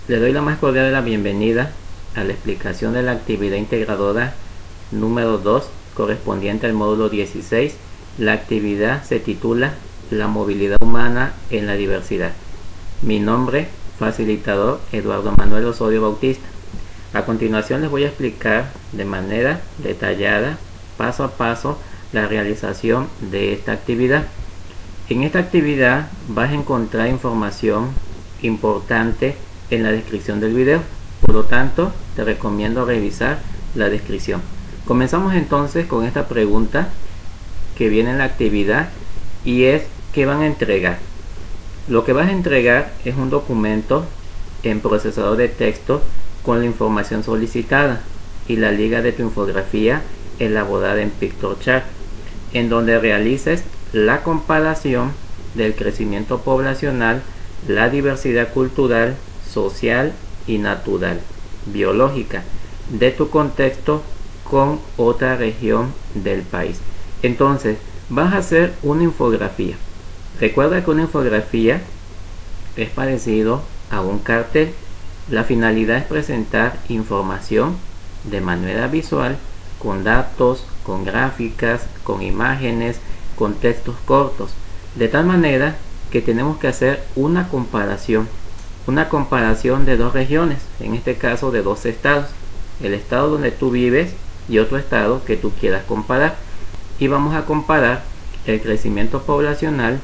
Le doy la más cordial de la bienvenida a la explicación de la actividad integradora número 2 correspondiente al módulo 16. La actividad se titula La movilidad humana en la diversidad. Mi nombre, facilitador Eduardo Manuel Osorio Bautista. A continuación les voy a explicar de manera detallada, paso a paso, la realización de esta actividad. En esta actividad vas a encontrar información importante en la descripción del video, por lo tanto te recomiendo revisar la descripción. Comenzamos entonces con esta pregunta que viene en la actividad y es: ¿qué van a entregar? Lo que vas a entregar es un documento en procesador de texto con la información solicitada y la liga de tu infografía elaborada en PictoChart, en donde realices la comparación del crecimiento poblacional, la diversidad cultural, social y natural, biológica, de tu contexto con otra región del país. Entonces, vas a hacer una infografía. Recuerda que una infografía es parecido a un cartel. La finalidad es presentar información de manera visual, con datos, con gráficas, con imágenes, con textos cortos, de tal manera que tenemos que hacer una comparación de dos regiones, en este caso de dos estados, el estado donde tú vives y otro estado que tú quieras comparar, y vamos a comparar el crecimiento poblacional,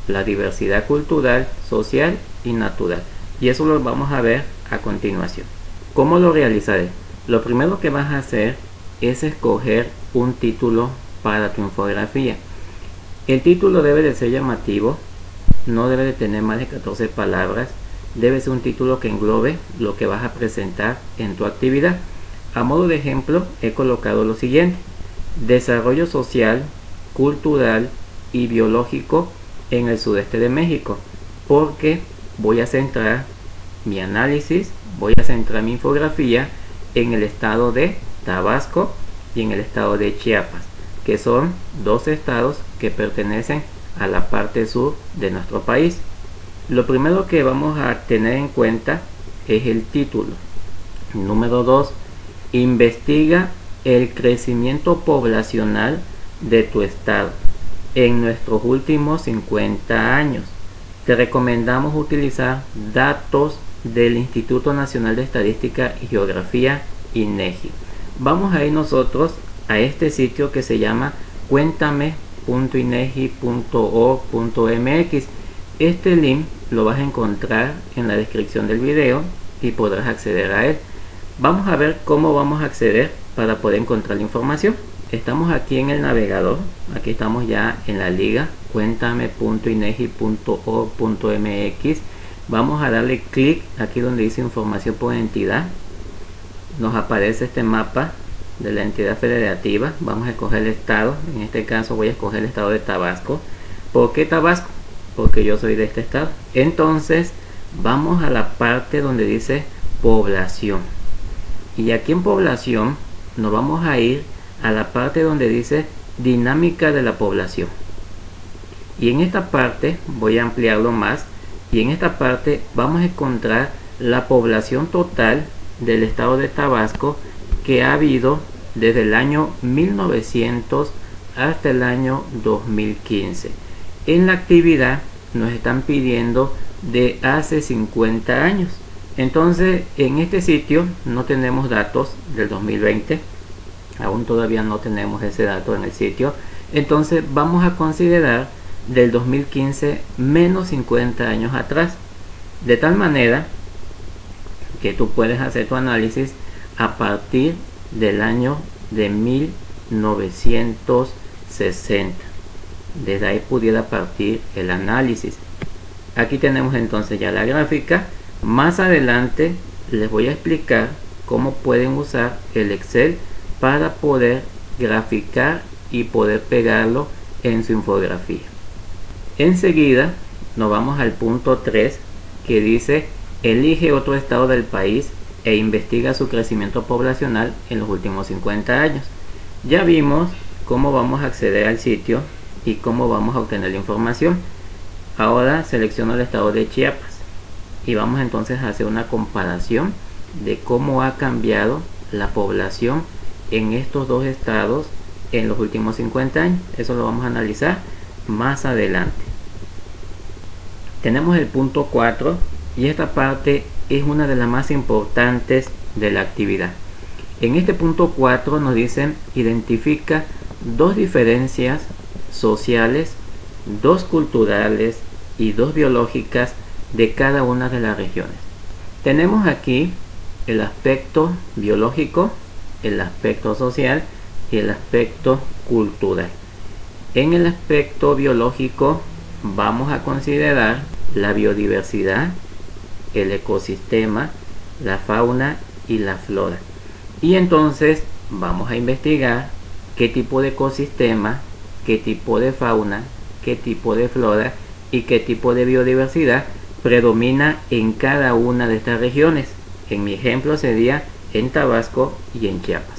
la diversidad cultural, social y natural, y eso lo vamos a ver a continuación. ¿Cómo lo realizaré? Lo primero que vas a hacer es escoger un título para tu infografía. El título debe de ser llamativo, no debe de tener más de 14 palabras, debe ser un título que englobe lo que vas a presentar en tu actividad. A modo de ejemplo he colocado lo siguiente: desarrollo social, cultural y biológico en el sudeste de México, porque voy a centrar mi análisis, voy a centrar mi infografía en el estado de Tabasco y en el estado de Chiapas, que son dos estados que pertenecen a la parte sur de nuestro país. Lo primero que vamos a tener en cuenta es el título. Número 2. Investiga el crecimiento poblacional de tu estado en nuestros últimos 50 años. Te recomendamos utilizar datos del Instituto Nacional de Estadística y Geografía, INEGI. Vamos a ir nosotros a este sitio que se llama cuéntame.inegi.org.mx. Este link lo vas a encontrar en la descripción del video y podrás acceder a él. Vamos a ver cómo vamos a acceder para poder encontrar la información. Estamos aquí en el navegador, aquí estamos ya en la liga cuéntame.inegi.org.mx. Vamos a darle clic aquí donde dice información por entidad. Nos aparece este mapa de la entidad federativa. Vamos a escoger el estado, en este caso voy a escoger el estado de Tabasco. ¿Por qué Tabasco? Porque yo soy de este estado. Entonces vamos a la parte donde dice población, y aquí en población nos vamos a ir a la parte donde dice dinámica de la población, y en esta parte voy a ampliarlo más, y en esta parte vamos a encontrar la población total del estado de Tabasco que ha habido desde el año 1900 hasta el año 2015. En la actividad nos están pidiendo de hace 50 años. Entonces en este sitio no tenemos datos del 2020, aún todavía no tenemos ese dato en el sitio. Entonces vamos a considerar del 2015 menos 50 años atrás, de tal manera que tú puedes hacer tu análisis a partir del año de 1960. Desde ahí pudiera partir el análisis. Aquí tenemos entonces ya la gráfica. Más adelante les voy a explicar cómo pueden usar el Excel para poder graficar y poder pegarlo en su infografía. Enseguida nos vamos al punto 3, que dice: elige otro estado del país e investiga su crecimiento poblacional en los últimos 50 años. Ya vimos cómo vamos a acceder al sitio y cómo vamos a obtener la información. Ahora selecciono el estado de Chiapas. y vamos entonces a hacer una comparación de cómo ha cambiado la población en estos dos estados en los últimos 50 años. Eso lo vamos a analizar más adelante. Tenemos el punto 4 y esta parte es una de las más importantes de la actividad. En este punto 4 nos dicen: identifica dos diferencias sociales, dos culturales y dos biológicas de cada una de las regiones. Tenemos aquí el aspecto biológico, el aspecto social y el aspecto cultural. En el aspecto biológico vamos a considerar la biodiversidad, el ecosistema, la fauna y la flora. Y entonces vamos a investigar qué tipo de ecosistema, qué tipo de fauna, qué tipo de flora y qué tipo de biodiversidad predomina en cada una de estas regiones. En mi ejemplo sería en Tabasco y en Chiapas.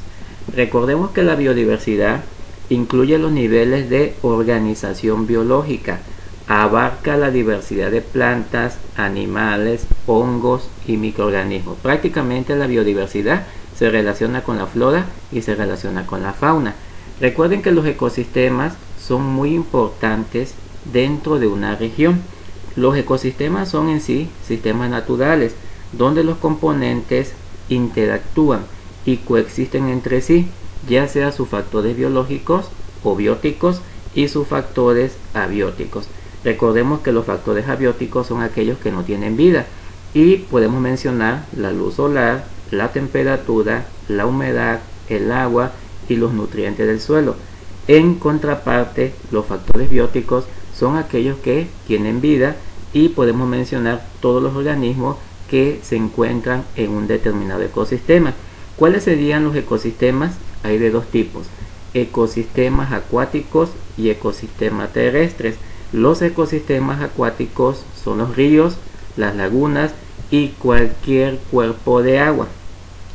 Recordemos que la biodiversidad incluye los niveles de organización biológica, abarca la diversidad de plantas, animales, hongos y microorganismos. Prácticamente la biodiversidad se relaciona con la flora y se relaciona con la fauna. Recuerden que los ecosistemas son muy importantes dentro de una región. Los ecosistemas son en sí sistemas naturales, donde los componentes interactúan y coexisten entre sí, ya sea sus factores biológicos o bióticos y sus factores abióticos. Recordemos que los factores abióticos son aquellos que no tienen vida y podemos mencionar la luz solar, la temperatura, la humedad, el agua y los nutrientes del suelo. En contraparte, los factores bióticos son aquellos que tienen vida y podemos mencionar todos los organismos que se encuentran en un determinado ecosistema. ¿Cuáles serían los ecosistemas? Hay de dos tipos: ecosistemas acuáticos y ecosistemas terrestres. Los ecosistemas acuáticos son los ríos, las lagunas y cualquier cuerpo de agua.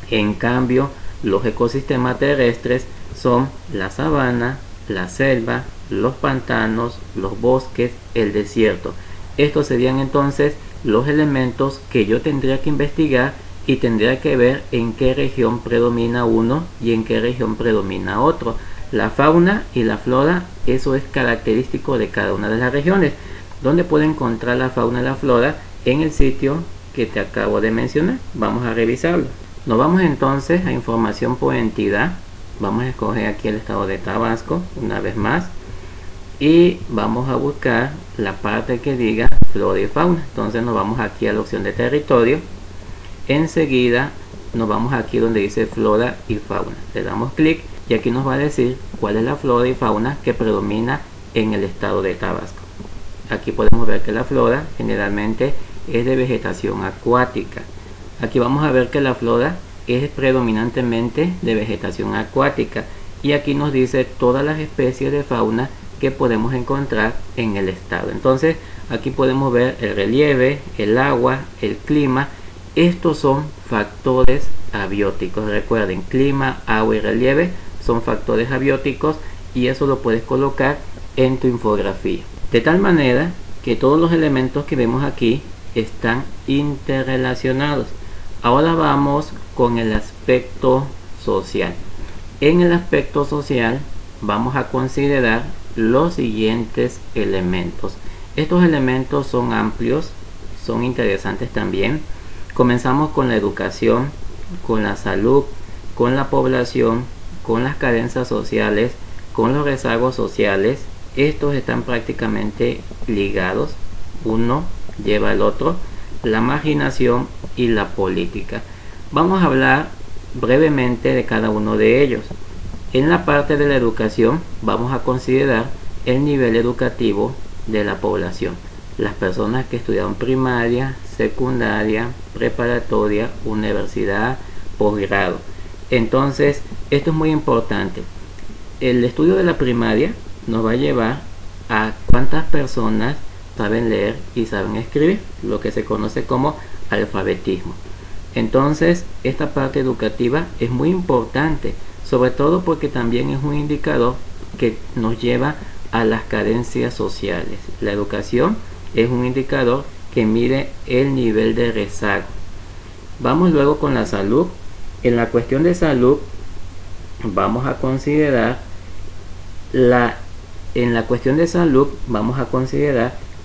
En cambio, los ecosistemas terrestres son la sabana, la selva, los pantanos, los bosques, el desierto. Estos serían entonces los elementos que yo tendría que investigar y tendría que ver en qué región predomina uno y en qué región predomina otro. La fauna y la flora, eso es característico de cada una de las regiones. ¿Dónde puede encontrar la fauna y la flora? En el sitio que te acabo de mencionar. Vamos a revisarlo. Nos vamos entonces a información por entidad. Vamos a escoger aquí el estado de Tabasco una vez más y vamos a buscar la parte que diga flora y fauna. Entonces nos vamos aquí a la opción de territorio. Enseguida nos vamos aquí donde dice flora y fauna. Le damos clic y aquí nos va a decir cuál es la flora y fauna que predomina en el estado de Tabasco. Aquí podemos ver que la flora generalmente es de vegetación acuática. Aquí vamos a ver que la flora es predominantemente de vegetación acuática y aquí nos dice todas las especies de fauna que podemos encontrar en el estado. Entonces aquí podemos ver el relieve, el agua, el clima. Estos son factores abióticos. Recuerden, clima, agua y relieve son factores abióticos y eso lo puedes colocar en tu infografía. De tal manera que todos los elementos que vemos aquí están interrelacionados. Ahora vamos con el aspecto social. En el aspecto social vamos a considerar los siguientes elementos. Estos elementos son amplios, son interesantes también. Comenzamos con la educación, con la salud, con la población, con las carencias sociales, con los rezagos sociales. Estos están prácticamente ligados, uno lleva al otro, la marginación y la política. Vamos a hablar brevemente de cada uno de ellos. En la parte de la educación vamos a considerar el nivel educativo de la población. Las personas que estudiaron primaria, secundaria, preparatoria, universidad, posgrado. Entonces, esto es muy importante. El estudio de la primaria nos va a llevar a cuántas personas saben leer y saben escribir, lo que se conoce como alfabetismo. Entonces, esta parte educativa es muy importante, sobre todo porque también es un indicador que nos lleva a las carencias sociales. La educación es un indicador que mide el nivel de rezago. Vamos luego con la salud. En la cuestión de salud vamos a considerar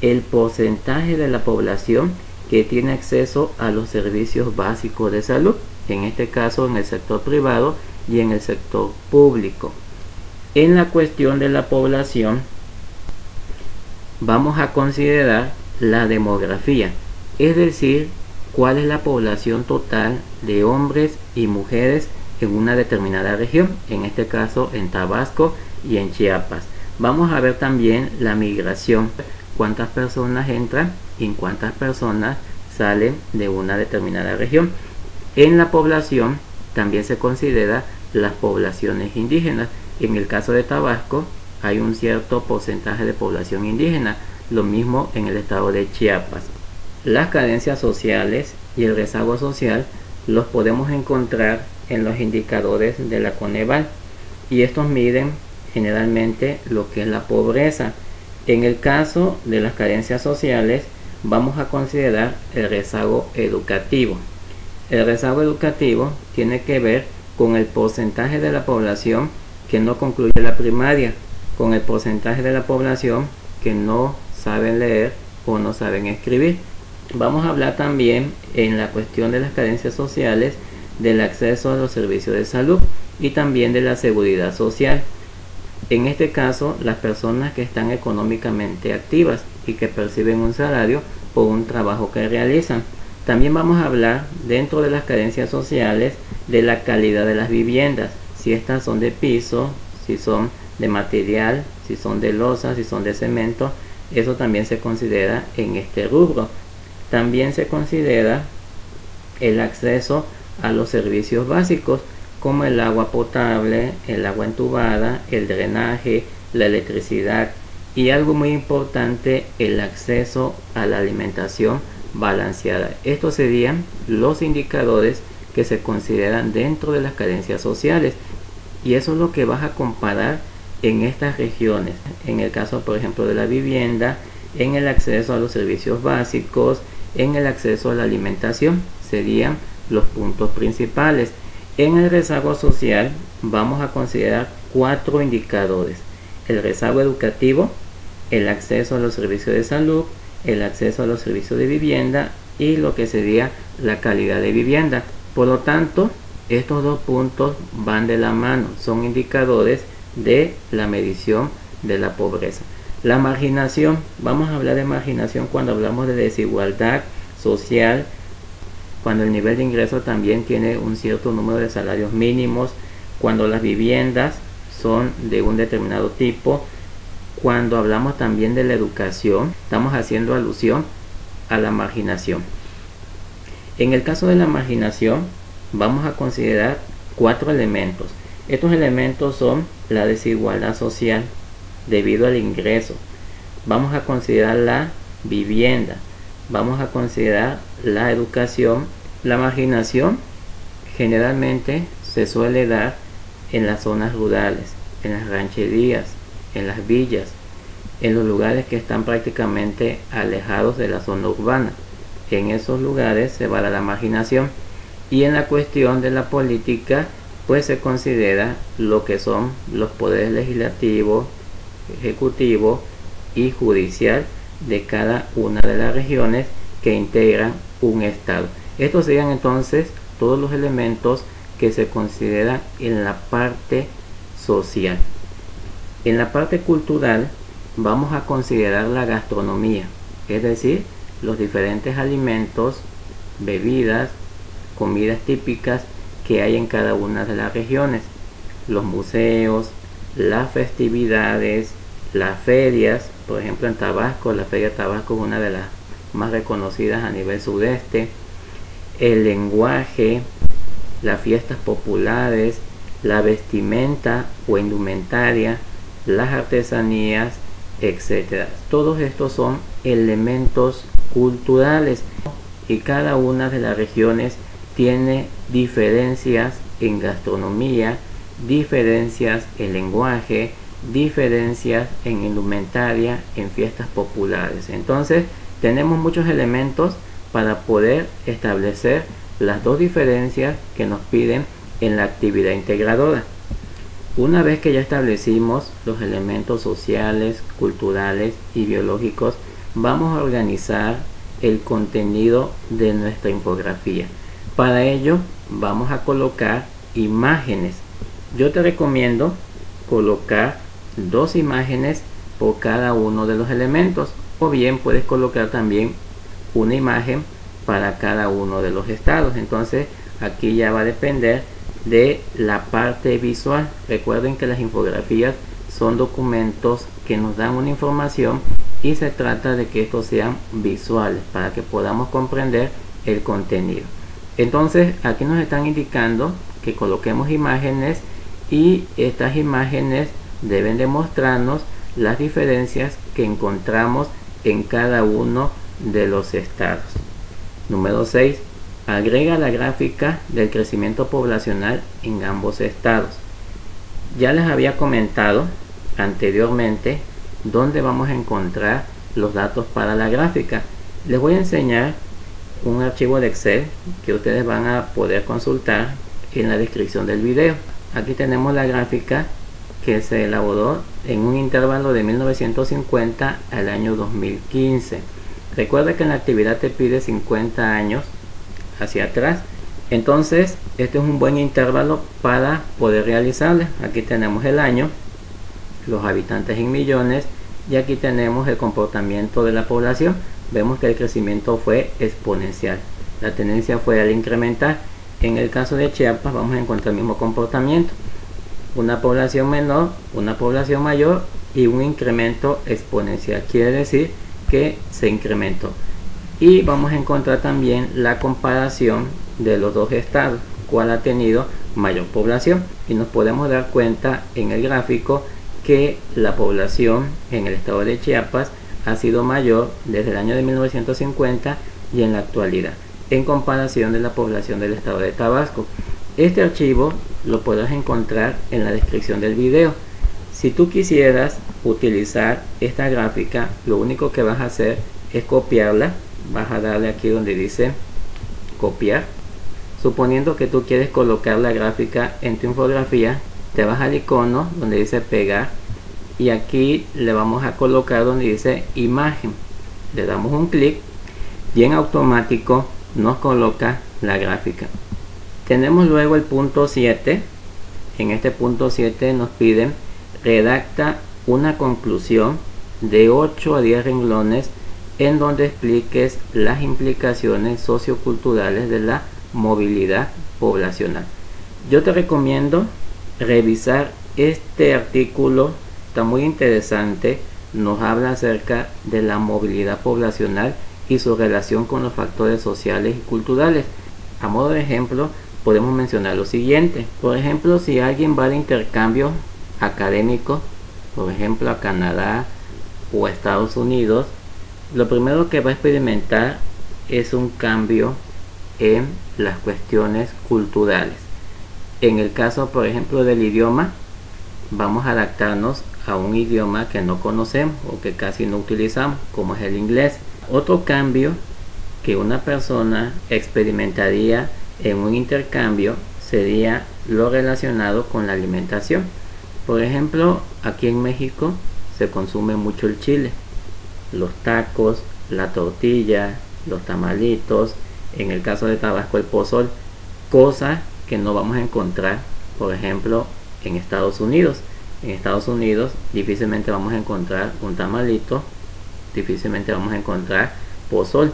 el porcentaje de la población que tiene acceso a los servicios básicos de salud, en este caso en el sector privado y en el sector público. En la cuestión de la población vamos a considerar la demografía, es decir, cuál es la población total de hombres y mujeres en una determinada región, en este caso en Tabasco y en Chiapas. Vamos a ver también la migración, cuántas personas entran y cuántas personas salen de una determinada región. En la población también se considera las poblaciones indígenas. En el caso de Tabasco hay un cierto porcentaje de población indígena, lo mismo en el estado de Chiapas. Las carencias sociales y el rezago social los podemos encontrar en los indicadores de la Coneval, y estos miden generalmente lo que es la pobreza. En el caso de las carencias sociales vamos a considerar el rezago educativo. El rezago educativo tiene que ver con el porcentaje de la población que no concluye la primaria, con el porcentaje de la población que no saben leer o no saben escribir. Vamos a hablar también en la cuestión de las carencias sociales del acceso a los servicios de salud y también de la seguridad social. En este caso, las personas que están económicamente activas y que perciben un salario por un trabajo que realizan. También vamos a hablar dentro de las carencias sociales de la calidad de las viviendas, si estas son de piso, si son de material, si son de losa, si son de cemento. Eso también se considera en este rubro. También se considera el acceso a los servicios básicos como el agua potable, el agua entubada, el drenaje, la electricidad y algo muy importante, el acceso a la alimentación balanceada. Estos serían los indicadores que se consideran dentro de las carencias sociales, y eso es lo que vas a comparar en estas regiones. En el caso, por ejemplo, de la vivienda, en el acceso a los servicios básicos, en el acceso a la alimentación, serían los puntos principales. En el rezago social vamos a considerar 4 indicadores: el rezago educativo, el acceso a los servicios de salud, el acceso a los servicios de vivienda y lo que sería la calidad de vivienda. Por lo tanto, estos 2 puntos van de la mano, son indicadores de la medición de la pobreza. La marginación, vamos a hablar de marginación cuando hablamos de desigualdad social, cuando el nivel de ingreso también tiene un cierto número de salarios mínimos, cuando las viviendas son de un determinado tipo. Cuando hablamos también de la educación, estamos haciendo alusión a la marginación. En el caso de la marginación, vamos a considerar 4 elementos. Estos elementos son la desigualdad social debido al ingreso. Vamos a considerar la vivienda. Vamos a considerar la educación. La marginación generalmente se suele dar en las zonas rurales, en las rancherías, en las villas, en los lugares que están prácticamente alejados de la zona urbana. En esos lugares se va a dar la marginación. Y en la cuestión de la política, pues se considera lo que son los poderes legislativo, ejecutivo y judicial de cada una de las regiones que integran un estado. Estos serían entonces todos los elementos que se consideran en la parte social. En la parte cultural vamos a considerar la gastronomía, es decir, los diferentes alimentos, bebidas, comidas típicas que hay en cada una de las regiones, los museos, las festividades, las ferias. Por ejemplo, en Tabasco, la Feria de Tabasco es una de las más reconocidas a nivel sudeste. El lenguaje, las fiestas populares, la vestimenta o indumentaria, las artesanías, etc. Todos estos son elementos culturales, y cada una de las regiones tiene diferencias en gastronomía, diferencias en lenguaje, diferencias en indumentaria, en fiestas populares. Entonces tenemos muchos elementos para poder establecer las dos diferencias que nos piden en la actividad integradora. Una vez que ya establecimos los elementos sociales, culturales y biológicos, vamos a organizar el contenido de nuestra infografía. Para ello vamos a colocar imágenes. Yo te recomiendo colocar 2 imágenes por cada uno de los elementos, o bien puedes colocar también una imagen para cada uno de los estados. Entonces aquí ya va a depender de la parte visual. Recuerden que las infografías son documentos que nos dan una información y se trata de que estos sean visuales para que podamos comprender el contenido. Entonces aquí nos están indicando que coloquemos imágenes, y estas imágenes deben demostrarnos las diferencias que encontramos en cada uno de los estados. Número 6. Agrega la gráfica del crecimiento poblacional en ambos estados. Ya les había comentado anteriormente dónde vamos a encontrar los datos para la gráfica. Les voy a enseñar un archivo de Excel que ustedes van a poder consultar en la descripción del video. Aquí tenemos la gráfica que se elaboró en un intervalo de 1950 al año 2015. Recuerda que en la actividad te pide 50 años hacia atrás, entonces este es un buen intervalo para poder realizarle. Aquí tenemos el año, los habitantes en millones, y aquí tenemos el comportamiento de la población. Vemos que el crecimiento fue exponencial, la tendencia fue al incrementar. En el caso de Chiapas vamos a encontrar el mismo comportamiento, una población menor, una población mayor y un incremento exponencial, quiere decir que se incrementó. Y vamos a encontrar también la comparación de los dos estados, cuál ha tenido mayor población, y nos podemos dar cuenta en el gráfico que la población en el estado de Chiapas ha sido mayor desde el año de 1950 y en la actualidad, en comparación de la población del estado de Tabasco. Este archivo lo podrás encontrar en la descripción del video. Si tú quisieras utilizar esta gráfica, lo único que vas a hacer es copiarla. Vas a darle aquí donde dice copiar. Suponiendo que tú quieres colocar la gráfica en tu infografía, te vas al icono donde dice pegar, y aquí le vamos a colocar donde dice imagen. Le damos un clic y en automático nos coloca la gráfica. Tenemos luego el punto 7. En este punto 7 nos piden redacta una conclusión de 8 a 10 renglones en donde expliques las implicaciones socioculturales de la movilidad poblacional. Yo te recomiendo revisar este artículo, está muy interesante, nos habla acerca de la movilidad poblacional y su relación con los factores sociales y culturales. A modo de ejemplo, podemos mencionar lo siguiente. Por ejemplo, si alguien va de intercambio académico, por ejemplo a Canadá o a Estados Unidos, lo primero que va a experimentar es un cambio en las cuestiones culturales. En el caso, por ejemplo, del idioma, vamos a adaptarnos a un idioma que no conocemos o que casi no utilizamos, como es el inglés. Otro cambio que una persona experimentaría en un intercambio sería lo relacionado con la alimentación. Por ejemplo, aquí en México se consume mucho el chile, los tacos, la tortilla, los tamalitos, en el caso de Tabasco el pozol, cosas que no vamos a encontrar, por ejemplo, en Estados Unidos. En Estados Unidos difícilmente vamos a encontrar un tamalito, difícilmente vamos a encontrar pozol,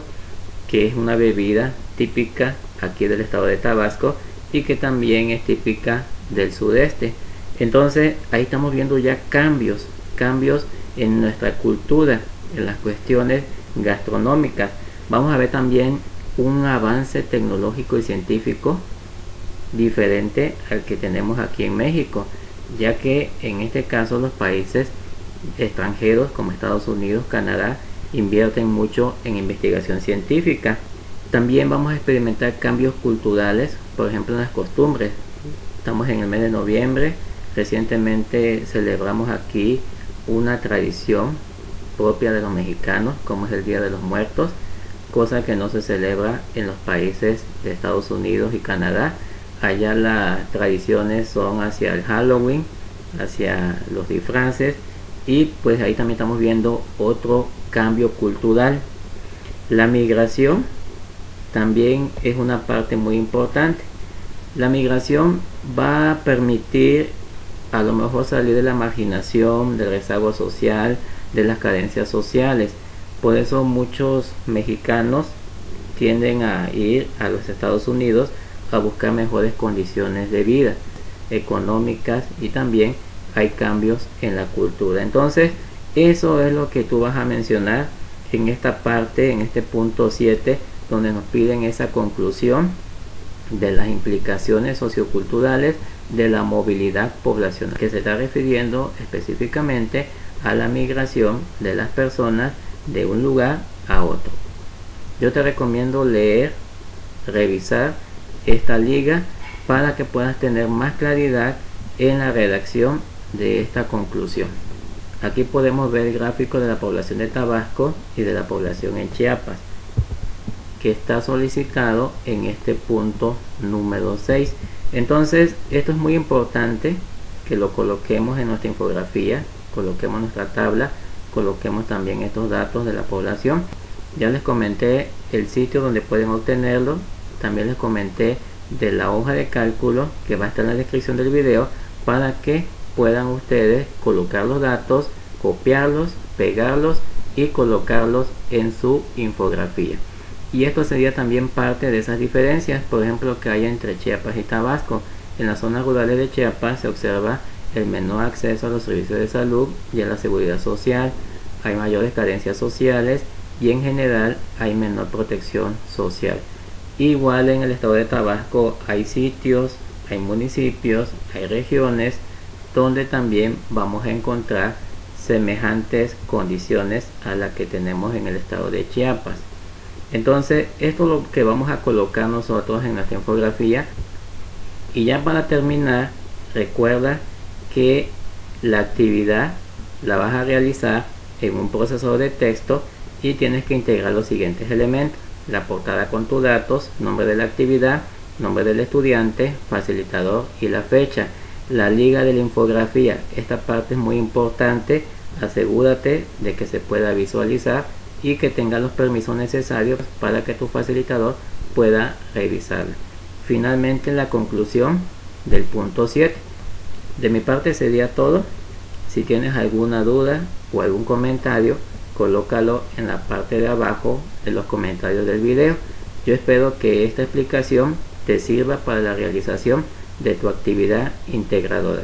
que es una bebida típica aquí del estado de Tabasco y que también es típica del sudeste. Entonces ahí estamos viendo ya cambios en nuestra cultura, en las cuestiones gastronómicas. Vamos a ver también un avance tecnológico y científico diferente al que tenemos aquí en México, ya que en este caso los países extranjeros como Estados Unidos, Canadá, invierten mucho en investigación científica. También vamos a experimentar cambios culturales, por ejemplo en las costumbres. Estamos en el mes de noviembre, recientemente celebramos aquí una tradición propia de los mexicanos, como es el Día de los Muertos, cosa que no se celebra en los países de Estados Unidos y Canadá. Allá las tradiciones son hacia el Halloween, hacia los disfraces, y pues ahí también estamos viendo otro cambio cultural. La migración también es una parte muy importante. La migración va a permitir a lo mejor salir de la marginación, del rezago social, de las carencias sociales. Por eso muchos mexicanos tienden a ir a los Estados Unidos a buscar mejores condiciones de vida económicas, y también hay cambios en la cultura. Entonces eso es lo que tú vas a mencionar en esta parte, en este punto 7, donde nos piden esa conclusión de las implicaciones socioculturales de la movilidad poblacional, que se está refiriendo específicamente a la migración de las personas de un lugar a otro. Yo te recomiendo leer, revisar esta liga para que puedas tener más claridad en la redacción de esta conclusión. Aquí podemos ver el gráfico de la población de Tabasco y de la población en Chiapas, que está solicitado en este punto número 6. Entonces esto es muy importante que lo coloquemos en nuestra infografía, coloquemos nuestra tabla, coloquemos también estos datos de la población. Ya les comenté el sitio donde pueden obtenerlo, también les comenté de la hoja de cálculo que va a estar en la descripción del video, para que puedan ustedes colocar los datos, copiarlos, pegarlos y colocarlos en su infografía. Y esto sería también parte de esas diferencias, por ejemplo, que hay entre Chiapas y Tabasco. En las zonas rurales de Chiapas se observa el menor acceso a los servicios de salud y a la seguridad social, hay mayores carencias sociales y en general hay menor protección social. Igual en el estado de Tabasco hay sitios, hay municipios, hay regiones donde también vamos a encontrar semejantes condiciones a las que tenemos en el estado de Chiapas. Entonces esto es lo que vamos a colocar nosotros en nuestra infografía. Y ya para terminar, recuerda que la actividad la vas a realizar en un procesador de texto y tienes que integrar los siguientes elementos: la portada con tus datos, nombre de la actividad, nombre del estudiante, facilitador y la fecha. La liga de la infografía, esta parte es muy importante, asegúrate de que se pueda visualizar y que tenga los permisos necesarios para que tu facilitador pueda revisarla. Finalmente, la conclusión del punto 7. De mi parte sería todo. Si tienes alguna duda o algún comentario, colócalo en la parte de abajo de los comentarios del video. Yo espero que esta explicación te sirva para la realización de tu actividad integradora.